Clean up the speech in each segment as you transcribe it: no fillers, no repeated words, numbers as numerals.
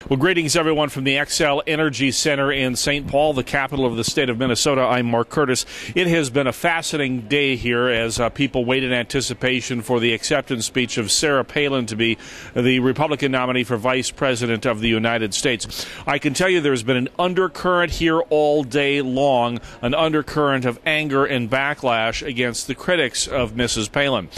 Well, greetings, everyone, from the Xcel Energy Center in St. Paul, the capital of the state of Minnesota. I'm Mark Curtis. It has been a fascinating day here as people wait in anticipation for the acceptance speech of Sarah Palin to be the Republican nominee for Vice President of the United States. I can tell you there's been an undercurrent here all day long, an undercurrent of anger and backlash against the critics of Mrs. Palin.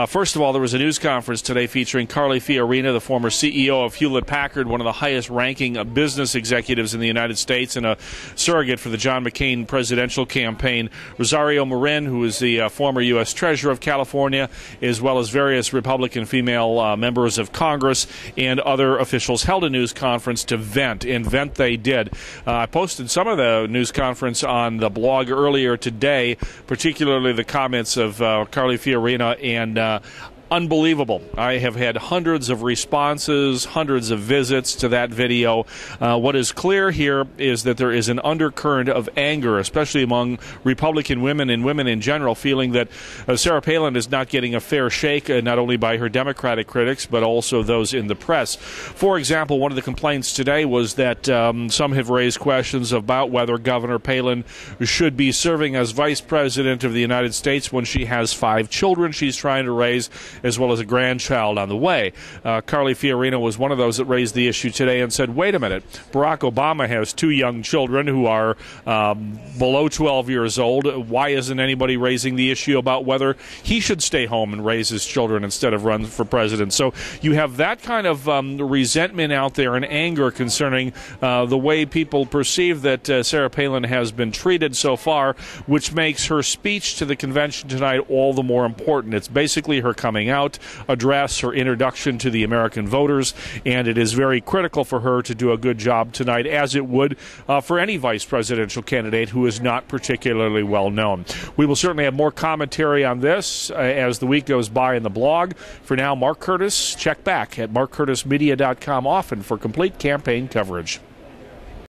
First of all, there was a news conference today featuring Carly Fiorina, the former CEO of Hewlett-Packard, one of the highest-ranking business executives in the United States and a surrogate for the John McCain presidential campaign. Rosario Marin, who is the former U.S. Treasurer of California, as well as various Republican female members of Congress and other officials, held a news conference to vent, and vent they did. I posted some of the news conference on the blog earlier today, particularly the comments of Carly Fiorina, and unbelievable. I have had hundreds of responses, hundreds of visits to that video. What is clear here is that there is an undercurrent of anger, especially among Republican women and women in general, feeling that Sarah Palin is not getting a fair shake, not only by her Democratic critics, but also those in the press. For example, one of the complaints today was that some have raised questions about whether Governor Palin should be serving as Vice President of the United States when she has 5 children she's trying to raise, as well as a grandchild on the way. Carly Fiorina was one of those that raised the issue today and said, wait a minute, Barack Obama has 2 young children who are below 12 years old. Why isn't anybody raising the issue about whether he should stay home and raise his children instead of run for president? So you have that kind of resentment out there and anger concerning the way people perceive that Sarah Palin has been treated so far, which makes her speech to the convention tonight all the more important. It's basically her coming out address, her introduction to the American voters, and it is very critical for her to do a good job tonight, as it would for any vice presidential candidate who is not particularly well known. We will certainly have more commentary on this as the week goes by in the blog. For now, Mark Curtis. Check back at markcurtismedia.com often for complete campaign coverage.